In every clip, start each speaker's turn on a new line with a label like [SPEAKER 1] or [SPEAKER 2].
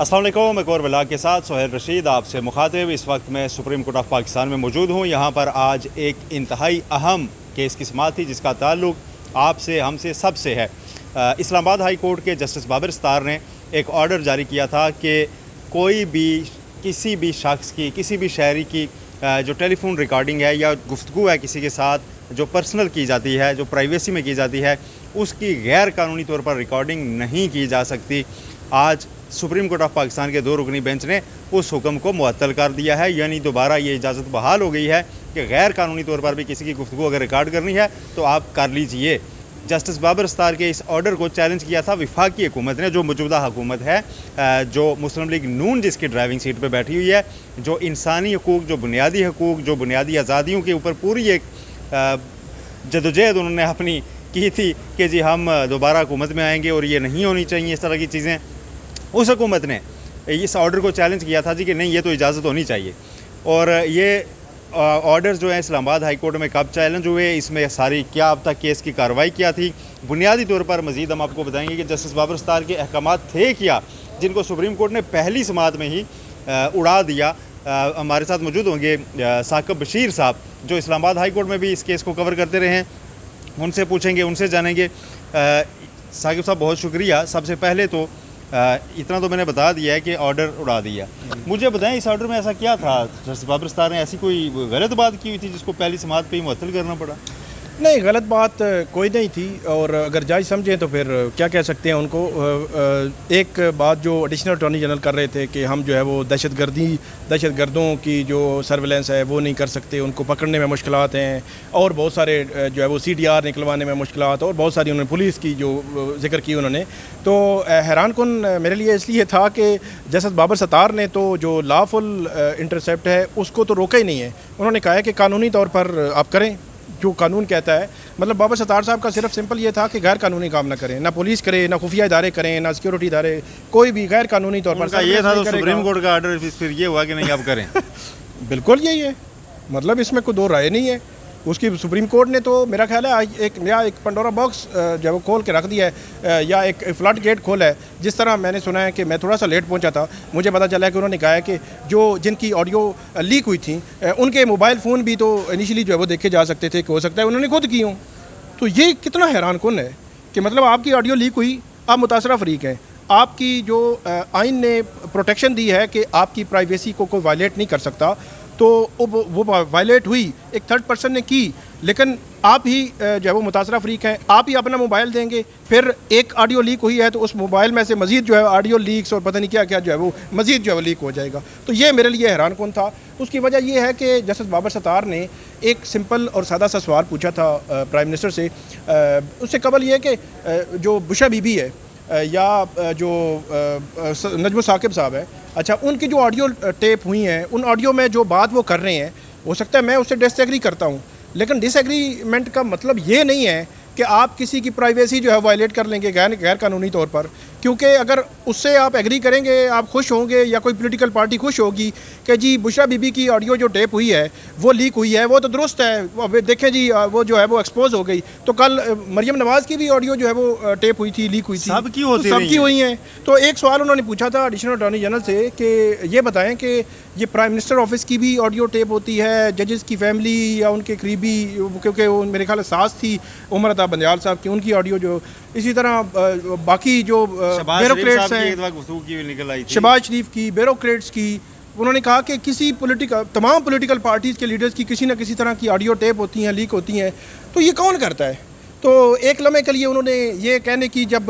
[SPEAKER 1] अस्सलाम वालेकुम। एक और व्लॉग के साथ सोहेल रशीद आपसे मुखातिब। इस वक्त मैं सुप्रीम कोर्ट ऑफ पाकिस्तान में मौजूद हूँ। यहाँ पर आज एक इंतहाई अहम केस की समाअत थी जिसका ताल्लुक आपसे, हमसे, सबसे है। इस्लामाबाद हाई कोर्ट के जस्टिस बाबर सत्तार ने एक ऑर्डर जारी किया था कि कोई भी किसी भी शख्स की, किसी भी शहरी की जो टेलीफोन रिकॉर्डिंग है या गुफ्तगू है किसी के साथ जो पर्सनल की जाती है, जो प्राइवेसी में की जाती है, उसकी गैर कानूनी तौर पर रिकॉर्डिंग नहीं की जा सकती। आज सुप्रीम कोर्ट ऑफ पाकिस्तान के 2 रुकनी बेंच ने उस हुक्म को मुअत्तल कर दिया है, यानी दोबारा ये इजाज़त बहाल हो गई है कि गैर कानूनी तौर पर भी किसी की गुफ्तगू अगर रिकॉर्ड करनी है तो आप कर लीजिए। जस्टिस बाबर सत्तार के इस ऑर्डर को चैलेंज किया था वफाकी हुकूमत ने, जो मौजूदा हुकूमत है, जो मुस्लिम लीग नून जिसकी ड्राइविंग सीट पर बैठी हुई है, जो इंसानी हकूक़, जो बुनियादी हकूक़, जो बुनियादी आज़ादियों के ऊपर पूरी एक जदोजहद उन्होंने अपनी की थी कि जी हम दोबारा हुकूमत में आएंगे और ये नहीं होनी चाहिए इस तरह की चीज़ें। उस हुकूमत ने इस ऑर्डर को चैलेंज किया था जी कि नहीं, ये तो इजाज़त होनी चाहिए। और ये ऑर्डर्स जो हैं इस्लामाबाद हाई कोर्ट में कब चैलेंज हुए, इसमें सारी क्या अब तक केस की कार्रवाई क्या थी, बुनियादी तौर पर मज़ीद हम आपको बताएंगे कि जस्टिस बाबर सत्तार के अहकामात थे क्या जिनको सुप्रीम कोर्ट ने पहली समाअत में ही उड़ा दिया। हमारे साथ मौजूद होंगे साकिब बशीर साहब, जो इस्लामाबाद हाई कोर्ट में भी इस केस को कवर करते रहे हैं। उनसे पूछेंगे, उनसे जानेंगे। साकिब साहब बहुत शुक्रिया। सबसे पहले तो इतना तो मैंने बता दिया है कि ऑर्डर उड़ा दिया। मुझे बताएं इस ऑर्डर में ऐसा क्या था? जस्टिस बाबर सत्तार ने ऐसी कोई गलत बात की हुई थी जिसको पहली समाअत पे ही मुअत्तल करना पड़ा?
[SPEAKER 2] नहीं, गलत बात कोई नहीं थी, और अगर जायज़ समझें तो फिर क्या कह सकते हैं उनको। एक बात जो एडिशनल अटॉर्नी जनरल कर रहे थे कि हम जो है वो दहशतगर्दों की जो सर्वेलेंस है वो नहीं कर सकते, उनको पकड़ने में मुश्किलात हैं, और बहुत सारे जो है वो CDR निकलवाने में मुश्किलात, और बहुत सारी उन्होंने पुलिस की जो जिक्र की उन्होंने। तो हैरान कुन मेरे लिए इसलिए था कि जस्टिस बाबर सत्तार ने तो जो लॉफुल इंटरसेप्ट है उसको तो रोका ही नहीं है। उन्होंने कहा है कि कानूनी तौर पर आप करें जो कानून कहता है। मतलब बाबर सत्तार साहब का सिर्फ सिंपल ये था कि गैर कानूनी काम ना करें, ना पुलिस करे, ना खुफिया इदारे करें, ना सिक्योरिटी इदारे, कोई भी गैर कानूनी तौर पर
[SPEAKER 1] ये था। तो सुप्रीम कोर्ट का ऑर्डर फिर ये हुआ कि नहीं आप करें।
[SPEAKER 2] बिल्कुल यही है, मतलब इसमें कोई दो राय नहीं है। उसकी सुप्रीम कोर्ट ने तो मेरा ख्याल है एक पंडोरा बॉक्स जब वो खोल के रख दिया है, या एक फ्लड गेट खोला है। जिस तरह मैंने सुना है कि मैं थोड़ा सा लेट पहुंचा था, मुझे पता चला है कि उन्होंने कहा है कि जो जिनकी ऑडियो लीक हुई थी उनके मोबाइल फ़ोन भी तो इनिशियली जो है वो देखे जा सकते थे, कि हो सकता है उन्होंने खुद की हों। तो ये कितना हैरान कुन है कि मतलब आपकी ऑडियो लीक हुई, आप मुतासरा फरीक हैं, आपकी जो आइन ने प्रोटेक्शन दी है कि आपकी प्राइवेसी को कोई वायलेट नहीं कर सकता, तो वो वायलेट हुई, एक थर्ड पर्सन ने की, लेकिन आप ही जो है वो मुतासरा फरीक हैं, आप ही अपना मोबाइल देंगे। फिर एक ऑडियो लीक हुई है तो उस मोबाइल में से मज़ीद जो है ऑडियो लीक्स और पता नहीं क्या क्या जो है वो मज़ीद जो है वो लीक हो जाएगा। तो ये मेरे लिए हैरान कौन था। उसकी वजह ये है कि जस्टिस बाबर सत्तार ने एक सिंपल और सादा सा सवाल पूछा था प्राइम मिनिस्टर से। उससे कबल ये कि जो बुशा बीबी है या जो नजमुल साकिब साहब है, अच्छा, उनकी जो ऑडियो टेप हुई हैं, उन ऑडियो में जो बात वो कर रहे हैं, हो सकता है मैं उससे डिसएग्री करता हूँ, लेकिन डिसएग्रीमेंट का मतलब ये नहीं है कि आप किसी की प्राइवेसी जो है वायलेट कर लेंगे गैर कानूनी तौर पर। क्योंकि अगर उससे आप एग्री करेंगे, आप खुश होंगे या कोई पॉलिटिकल पार्टी खुश होगी कि जी बुशरा बीबी की ऑडियो जो टेप हुई है वो लीक हुई है, वो तो दुरुस्त है, देखें जी वो जो है वो एक्सपोज हो गई। तो कल मरियम नवाज़ की भी ऑडियो जो है वो टेप हुई थी, लीक हुई थी, सबकी हुई हैं। तो एक सवाल उन्होंने पूछा था एडिशनल अटॉर्नी जनरल से कि ये बताएं कि ये प्राइम मिनिस्टर ऑफिस की भी ऑडियो टेप होती है, जजेस की फैमिली या उनके करीबी, क्योंकि वो मेरे ख्याल सास थी उमर अता बंदयाल साहब की, उनकी ऑडियो जो, इसी तरह बाकी जो ब्यूरोक्रेट्स हैं, शहबाज शरीफ की, ब्यूरोक्रेट्स की, उन्होंने कहा कि किसी तमाम पॉलिटिकल पार्टीज़ के लीडर्स की किसी न किसी तरह की ऑडियो टेप होती हैं, लीक होती हैं। तो ये कौन करता है? तो एक लम्हे के लिए उन्होंने ये कहने की जब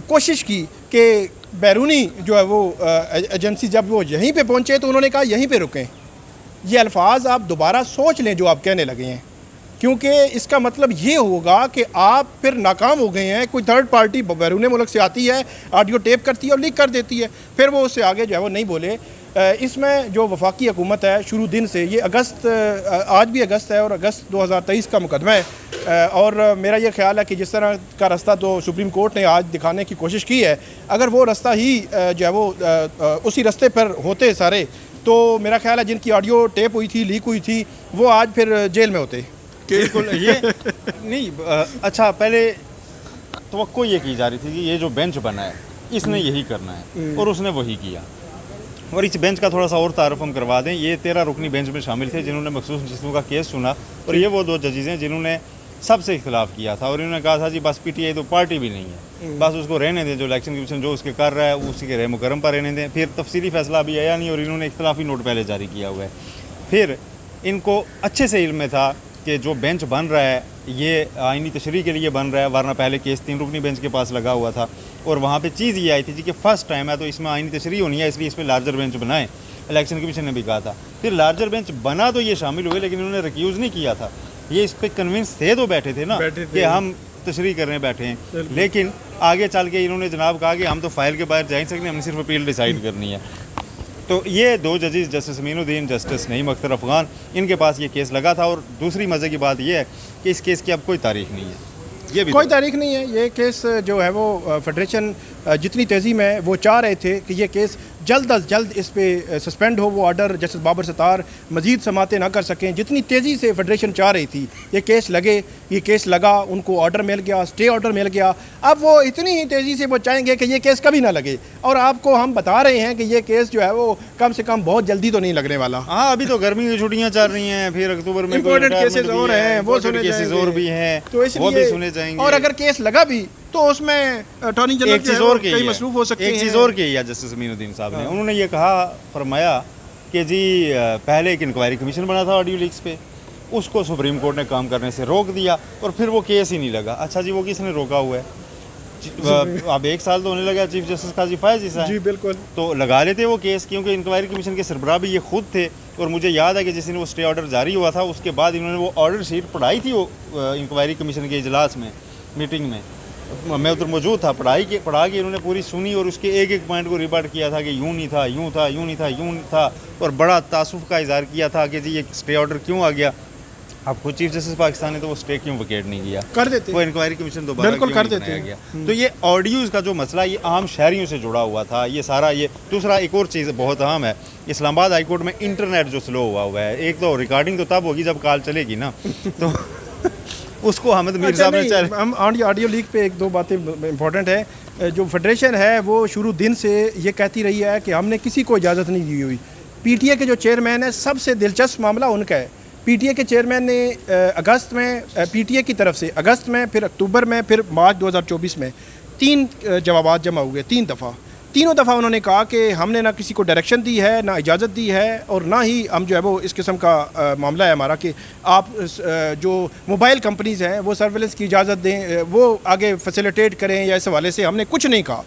[SPEAKER 2] कोशिश की कि बैरूनी जो है वो एजेंसी जब वो यहीं पे पहुँचे तो उन्होंने कहा यहीं पे रुकें। ये अल्फाज आप दोबारा सोच लें जो आप कहने लगे हैं, क्योंकि इसका मतलब ये होगा कि आप फिर नाकाम हो गए हैं। कोई थर्ड पार्टी बैरून मुल्क से आती है, ऑडियो टेप करती है और लीक कर देती है, फिर वो उससे आगे जो है वो नहीं बोले। इसमें जो वफाकी हुकूमत है शुरू दिन से, ये अगस्त, आज भी अगस्त है और अगस्त 2023 का मुकदमा है, और मेरा ये ख्याल है कि जिस तरह का रास्ता तो सुप्रीम कोर्ट ने आज दिखाने की कोशिश की है, अगर वो रास्ता ही जो है वो उसी रास्ते पर होते सारे, तो मेरा ख्याल है जिनकी ऑडियो टेप हुई थी, लीक हुई थी, वो आज फिर जेल में होते।
[SPEAKER 1] बिल्कुल ये नहीं। अच्छा, पहले तवक्को ये की जा रही थी कि ये जो बेंच बना है इसने यही करना है, और उसने वही किया। और इस बेंच का थोड़ा सा और तारुफ हम करवा दें, ये 13 रुकनी बेंच में शामिल थे जिन्होंने मखसूस जिस्मों का केस सुना, और ये वो 2 जजेज़ हैं जिन्होंने सबसे इख्तलाफ किया था, और इन्होंने कहा था जी बस पीटीआई तो पार्टी भी नहीं है, बस उसको रहने दें, जो इलेक्शन कमीशन जो उसके कर रहा है उसी के रह मुकरम पर रहने दें। फिर तफसीली फैसला अभी आया नहीं, और इन्होंने इख्तलाफी नोट पहले जारी किया हुआ है। फिर इनको अच्छे से इल्म में था कि जो बेंच बन रहा है ये आइनी तशरीह के लिए बन रहा है, वरना पहले केस 3 रुकनी बेंच के पास लगा हुआ था, और वहाँ पे चीज़ ये आई थी जी कि फ़र्स्ट टाइम है तो इसमें आइनी तशरीह होनी है, इसलिए इसमें लार्जर बेंच बनाएं। इलेक्शन कमीशन ने भी कहा था। फिर लार्जर बेंच बना तो ये शामिल हुए, लेकिन इन्होंने रिक्यूज़ नहीं किया था। ये इस पर कन्विंस थे तो बैठे थे ना कि हम तशरीह करने बैठे हैं, लेकिन आगे चल के इन्होंने जनाब कहा कि हम तो फाइल के बाहर जा ही सकते, हमने सिर्फ अपील डिसाइड करनी है। तो ये 2 जजेस जस्टिस अमीनुद्दीन, जस्टिस नईम अख्तर अफ़गान, इनके पास ये केस लगा था। और दूसरी मज़े की बात ये है कि इस केस की अब कोई तारीख नहीं है, ये भी
[SPEAKER 2] कोई तारीख नहीं है। ये केस जो है वो फेडरेशन जितनी तेज़ी में वो चाह रहे थे कि ये केस जल्द अज जल्द इस पे सस्पेंड हो, वो ऑर्डर जस्टिस बाबर सत्तार मज़ीद समातें ना कर सकें, जितनी तेज़ी से फेडरेशन चाह रही थी ये केस लगे। ये केस लगा, उनको ऑर्डर मिल गया, स्टे ऑर्डर मिल गया। अब वो इतनी ही तेज़ी से वो चाहेंगे कि ये केस कभी ना लगे, और आपको हम बता रहे हैं कि ये केस जो है वो कम से कम बहुत जल्दी तो नहीं लगने वाला।
[SPEAKER 1] हाँ, अभी तो गर्मी की छुट्टियाँ चल रही हैं, फिर अक्टूबर में
[SPEAKER 2] इंपॉर्टेंट केसेस और हैं, वो सुने
[SPEAKER 1] केसेस और भी हैं,
[SPEAKER 2] तो
[SPEAKER 1] वो भी सुने जाएंगे।
[SPEAKER 2] और अगर केस लगा भी तो उसमें अटॉर्नी जनरल
[SPEAKER 1] एक चीज़ और की
[SPEAKER 2] कई मसरूफ हो सकते हैं।
[SPEAKER 1] एक चीज़ और की है जस्टिस अमीनुद्दीन साहब ने, उन्होंने ये कहा, फरमाया कि जी पहले एक इंक्वायरी कमीशन बना था ऑडियो लीक्स पे, उसको सुप्रीम कोर्ट ने काम करने से रोक दिया, और फिर वो केस ही नहीं लगा। अच्छा जी, वो किसने रोका हुआ है? अब 1 साल तो होने लगा चीफ जस्टिस काजी फैज ईसा
[SPEAKER 2] जी बिल्कुल, तो
[SPEAKER 1] लगा लेते वो केस, क्योंकि इंक्वायरी कमीशन के सरबराह भी ये खुद थे। और मुझे याद है कि जिस दिन वो स्टे ऑर्डर जारी हुआ था उसके बाद इन्होंने वो ऑर्डर शीट पढ़ाई थी, वो इंक्वायरी कमीशन के इजलास में, मीटिंग में मैं उधर मौजूद था। पढ़ा के इन्होंने पूरी सुनी, और उसके एक पॉइंट को रिपोर्ट किया था कि यूँ नहीं था, यूँ था, यूँ नहीं था, यूँ नहीं था, और बड़ा तासुफ का इजहार किया था कि जी ये स्टे ऑर्डर क्यों आ गया। अब खुद चीफ जस्टिस पाकिस्तान ने तो वो स्टे क्यों विकेट नहीं किया,
[SPEAKER 2] कर देते
[SPEAKER 1] वो इंक्वायरी कमीशन दोबारा
[SPEAKER 2] बिल्कुल
[SPEAKER 1] क्यों
[SPEAKER 2] कर
[SPEAKER 1] नहीं
[SPEAKER 2] देते
[SPEAKER 1] बनाया गया। तो ये ऑडियोज़ का जो मसला ये आम शहरियों से जुड़ा हुआ था, ये सारा। ये दूसरा एक और चीज़ बहुत अहम है, इस्लामाबाद हाई कोर्ट में इंटरनेट जो स्लो हुआ है, एक तो रिकॉर्डिंग तो तब होगी जब कॉल चलेगी ना, तो उसको हमद मीर साहब ने
[SPEAKER 2] हम ऑडियो लीक पे 1-2 बातें इंपॉर्टेंट है। जो फेडरेशन है वो शुरू दिन से ये कहती रही है कि हमने किसी को इजाज़त नहीं दी हुई। पीटीए के जो चेयरमैन है, सबसे दिलचस्प मामला उनका है। पीटीए के चेयरमैन ने अगस्त में, पीटीए की तरफ से अगस्त में, फिर अक्टूबर में, फिर मार्च 2024 में 3 जवाब जमा हुए, 3 दफ़ा। तीनों दफ़ा उन्होंने कहा कि हमने ना किसी को डायरेक्शन दी है, ना इजाज़त दी है, और ना ही हम जो है वो इस किस्म का मामला है हमारा कि आप जो मोबाइल कंपनीज़ हैं वो सर्विलेंस की इजाज़त दें, वो आगे फैसिलिटेट करें, या इस हवाले से हमने कुछ नहीं कहा।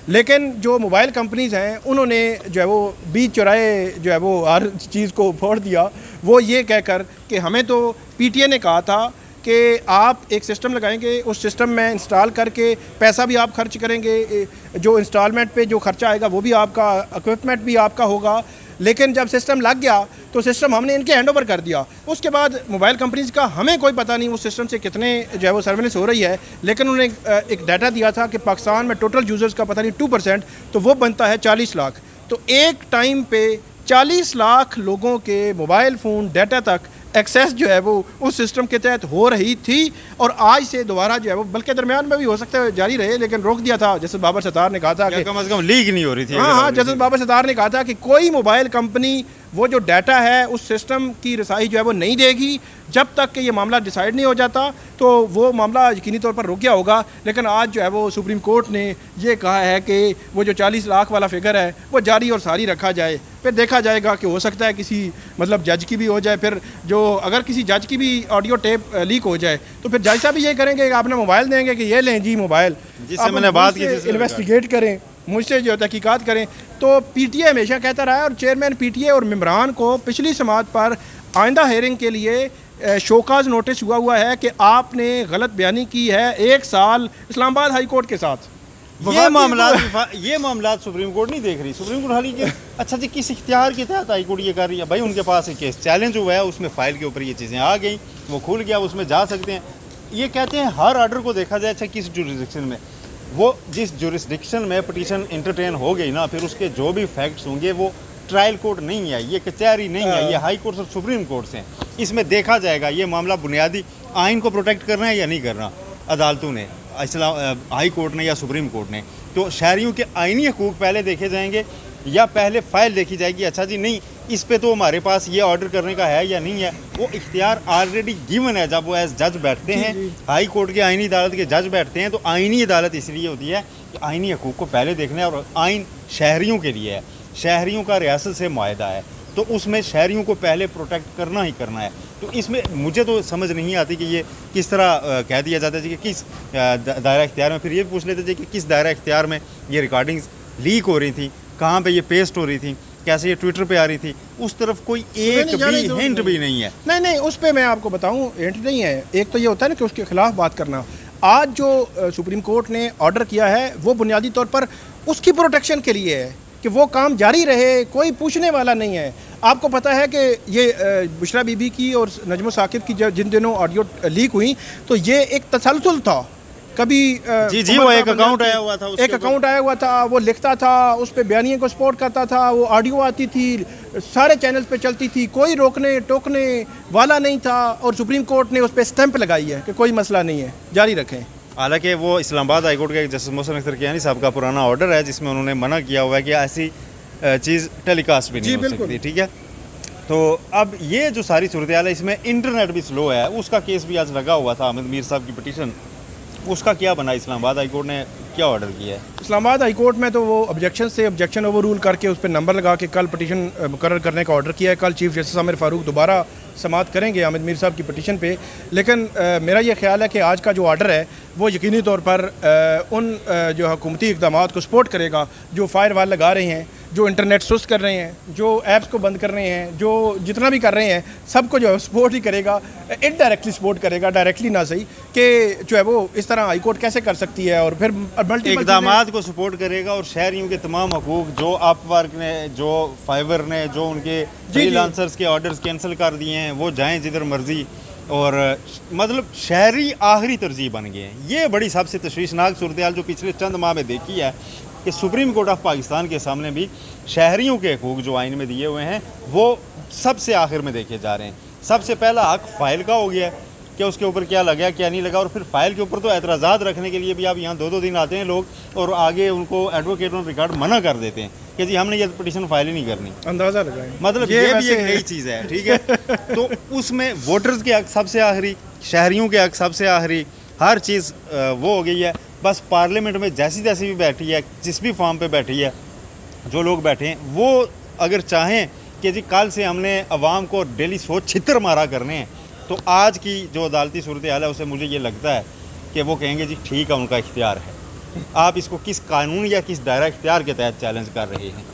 [SPEAKER 2] लेकिन जो मोबाइल कंपनीज़ हैं उन्होंने जो है वो बीच चौराहे जो है वो हर चीज़ को फोड़ दिया, वो ये कहकर कि हमें तो पीटीए ने कहा था कि आप एक सिस्टम लगाएंगे, उस सिस्टम में इंस्टॉल करके पैसा भी आप खर्च करेंगे, जो इंस्टॉलमेंट पे जो खर्चा आएगा वो भी आपका, इक्विपमेंट भी आपका होगा। लेकिन जब सिस्टम लग गया तो सिस्टम हमने इनके हैंड ओवर कर दिया। उसके बाद मोबाइल कंपनीज़ का हमें कोई पता नहीं उस सिस्टम से कितने जो है वो सर्विलेंस हो रही है, लेकिन उन्होंने एक डाटा दिया था कि पाकिस्तान में टोटल यूज़र्स का पता नहीं 2%, तो वो बनता है 40 लाख। तो एक टाइम पे 40 लाख लोगों के मोबाइल फ़ोन डाटा तक एक्सेस जो है वो उस सिस्टम के तहत हो रही थी, और आज से दोबारा जो है वो, बल्कि दरमियान में भी हो सकता है जारी रहे, लेकिन रोक दिया था। जस्टिस बाबर सत्तार ने कहा था कि
[SPEAKER 1] कम से कम लीक नहीं हो रही थी।
[SPEAKER 2] हाँ, जस्टिस बाबर सत्तार ने कहा था कि कोई मोबाइल कंपनी वो जो डाटा है उस सिस्टम की रसाई जो है वो नहीं देगी जब तक कि ये मामला डिसाइड नहीं हो जाता, तो वो मामला यकीनी तौर पर रुक गया होगा। लेकिन आज जो है वो सुप्रीम कोर्ट ने ये कहा है कि वो जो 40 लाख वाला फिगर है वो जारी और सारी रखा जाए। फिर देखा जाएगा कि हो सकता है किसी मतलब जज की भी हो जाए, फिर जो अगर किसी जज की भी ऑडियो टेप लीक हो जाए तो फिर जज साहब भी ये करेंगे कि आपने मोबाइल देंगे कि ये लें जी मोबाइल,
[SPEAKER 1] जिससे मैंने बात की,
[SPEAKER 2] इन्वेस्टिगेट करें, मुझसे जो तहकीकात करें। तो पीटीए हमेशा कहता रहा है, और चेयरमैन पीटीए और मेम्बरान को पिछली समात पर आइंदा हेयरिंग के लिए शोकाज नोटिस हुआ है कि आपने गलत बयानी की है 1 साल इस्लामाबाद हाई कोर्ट के साथ।
[SPEAKER 1] ये मामला सुप्रीम कोर्ट नहीं देख रही। सुप्रीम कोर्ट हाली अच्छा जी किस इख्तियार के तहत हाई कोर्ट ये कर रही है? भाई उनके पास एक केस चैलेंज हुआ है, उसमें फाइल के ऊपर ये चीज़ें आ गई, वो खुल गया, उसमें जा सकते हैं। ये कहते हैं हर ऑर्डर को देखा जाए, अच्छा किस जुरिस्डिक्शन में, वो जिस जुरिस्डिक्शन में पटिशन एंटरटेन हो गई ना, फिर उसके जो भी फैक्ट्स होंगे वो ट्रायल कोर्ट नहीं है, ये कचहरी नहीं है, ये हाई कोर्ट और सुप्रीम कोर्ट से। इसमें देखा जाएगा ये मामला बुनियादी आइन को प्रोटेक्ट करना है या नहीं करना अदालतों ने, हाई कोर्ट ने या सुप्रीम कोर्ट ने। तो शहरियों के आइनी हकूक़ पहले देखे जाएंगे या पहले फ़ाइल देखी जाएगी? अच्छा जी नहीं, इस पे तो हमारे पास ये ऑर्डर करने का है या नहीं है, वो इख्तियार ऑलरेडी गिवन है। जब वो एज जज बैठते हैं, हाई कोर्ट के आइनी अदालत के जज बैठते हैं, तो आइनी अदालत इसलिए होती है कि आइनी हकूक़ को पहले देखना है, और आइन शहरियों के लिए है, शहरियों का रियासत से मुआहदा है, तो उसमें शहरियों को पहले प्रोटेक्ट करना ही करना है। तो इसमें मुझे तो समझ नहीं आती कि ये किस तरह कह दिया जाता है कि किस दायरा इख्तियार में, फिर ये भी पूछ लेते थे कि किस दायरा इख्तियार में ये रिकॉर्डिंग्स लीक हो रही थी, कहाँ पे ये पेस्ट हो रही थी, कैसे ये ट्विटर पे आ रही थी, उस तरफ कोई एक भी हिंट भी नहीं है।
[SPEAKER 2] नहीं, उस पर मैं आपको बताऊं, हिंट नहीं है। एक तो ये होता है ना कि उसके खिलाफ बात करना। आज जो सुप्रीम कोर्ट ने ऑर्डर किया है वो बुनियादी तौर पर उसकी प्रोटेक्शन के लिए है कि वो काम जारी रहे, कोई पूछने वाला नहीं है। आपको पता है कि ये बुशरा बीबी की और नजमो साकिब की जिन दिनों ऑडियो लीक हुई, तो ये एक तसलसल था। कभी
[SPEAKER 1] जी वो एक अकाउंट आया हुआ था,
[SPEAKER 2] एक अकाउंट आया हुआ था, वो लिखता था, उस पर बयानिए को सपोर्ट करता था, वो ऑडियो आती थी, सारे चैनल्स पे चलती थी, कोई रोकने टोकने वाला नहीं था, और सुप्रीम कोर्ट ने उस पर स्टैंप लगाई है कि कोई मसला नहीं है, जारी रखें।
[SPEAKER 1] हालांकि वो इस्लामाबाद हाई कोर्ट के जस्टिस मोहसिन अख्तर कियानी साहब का पुराना ऑर्डर है, जिसमें उन्होंने मना किया हुआ है कि ऐसी चीज़ टेलीकास्ट भी नहीं हो सकती। ठीक है, तो अब ये जो सारी सूरत हाल है, इसमें इंटरनेट भी स्लो है, उसका केस भी आज लगा हुआ था, अहमद मीर साहब की पिटीशन, उसका क्या बना? इस्लामाबाद हाई कोर्ट ने क्या ऑर्डर किया है?
[SPEAKER 2] इस्लामाबाद हाई कोर्ट में तो वो ऑब्जेक्शन ओवर रूल करके उस पर नंबर लगा के कल पिटीशन मुकर्रर करने का ऑर्डर किया है। कल चीफ जस्टिस आमिर फारूक दोबारा समाअत करेंगे अहमद मीर साहब की पिटीशन पे। लेकिन मेरा ये ख्याल है कि आज का जो ऑर्डर है वो यकीनी तौर पर उन जो हुकूमती इक़दाम को सपोर्ट करेगा जो फायर वाल लगा रहे हैं, जो इंटरनेट सुस्त कर रहे हैं, जो ऐप्स को बंद कर रहे हैं, जो जितना भी कर रहे हैं, सबको जो है सपोर्ट ही करेगा, इनडायरेक्टली सपोर्ट करेगा, डायरेक्टली ना सही, कि जो है वो इस तरह हाई कोर्ट कैसे कर सकती है, और फिर
[SPEAKER 1] इक़दामात को सपोर्ट करेगा, और शहरियों के तमाम हकूक़ जो अपवर्क ने, जो फाइवर ने, जो उनके फ्रीलांसर्स के ऑर्डर्स कैंसिल कर दिए हैं, वो जाएँ जिधर मर्जी, और मतलब शहरी आखिरी तरजीह बन गए हैं। ये बड़ी सबसे तशवीशनाक सूरत हाल जो पिछले चंद माह में देखी है कि सुप्रीम कोर्ट ऑफ पाकिस्तान के सामने भी शहरियों के हकूक़ जो आइन में दिए हुए हैं वो सबसे आखिर में देखे जा रहे हैं। सबसे पहला हक फ़ाइल का हो गया है कि उसके ऊपर क्या लगा क्या नहीं लगा, और फिर फ़ाइल के ऊपर तो एतराज़ात रखने के लिए भी आप यहाँ 2-2 दिन आते हैं लोग, और आगे उनको एडवोकेट ऑन रिकॉर्ड मना कर देते हैं कि जी हमने ये पिटीशन फाइल ही नहीं करनी।
[SPEAKER 2] अंदाज़ा लगाएं,
[SPEAKER 1] मतलब ये भी एक नई चीज़ है। ठीक है, तो उसमें वोटर्स के हक सबसे आखिरी, शहरियों के हक सबसे आखिरी, हर चीज़ वो हो गई है। बस पार्लियामेंट में जैसी तैसी भी बैठी है, जिस भी फॉर्म पे बैठी है, जो लोग बैठे हैं, वो अगर चाहें कि जी कल से हमने अवाम को डेली 100 छितर मारा करने हैं, तो आज की जो अदालती सूरत हाल है उसे मुझे ये लगता है कि वो कहेंगे जी ठीक है, उनका इख्तियार है, आप इसको किस कानून या किस दायरा इख्तियार के तहत चैलेंज कर रहे हैं।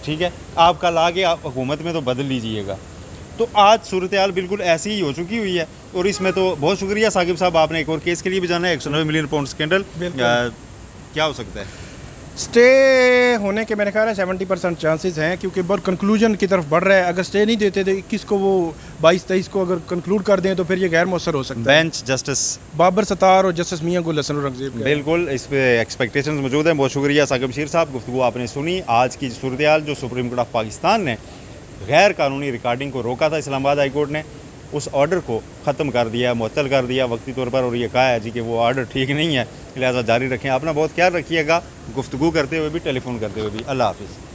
[SPEAKER 1] ठीक है, आप कल आगे आप हुकूमत में तो बदल लीजिएगा। तो आज सूरत हाल बिल्कुल ऐसी ही हो चुकी हुई है, और इसमें तो बहुत शुक्रिया साकिब साहब, आपने एक और केस के लिए भी जाना है, 190 मिलियन पाउंड स्कैंडल, क्या हो सकता है?
[SPEAKER 2] स्टे होने के मेरे ख्याल है 70% चांसेस हैं, क्योंकि बहुत कंक्लूजन की तरफ बढ़ रहा है। अगर स्टे नहीं देते थे 21 को, वो 22-23 को अगर कंक्लूड कर दें तो फिर ये गैर मौसर हो सकता है।
[SPEAKER 1] बेंच जस्टिस
[SPEAKER 2] बाबर सत्तार और जस्टिस मियां गुल हसन औरंगज़ेब,
[SPEAKER 1] बिल्कुल इस पे एक्सपेक्टेशंस मौजूद हैं। बहुत शुक्रिया साकिब बशीर साहब, गुफ्तगू आपने सुनी। आज की सूरत हाल जो सुप्रीम कोर्ट ऑफ पाकिस्तान ने गैर कानूनी रिकॉर्डिंग को रोका था इस्लामाबाद हाई कोर्ट ने, उस ऑर्डर को ख़त्म कर दिया, मुअत्तल कर दिया वक्ती तौर पर, और ये कहा है जी कि वो ऑर्डर ठीक नहीं है, लिहाजा जारी रखें। अपना बहुत ख्याल रखिएगा, गुफ्तगू करते हुए भी, टेलीफोन करते हुए भी। अल्लाह हाफिज़।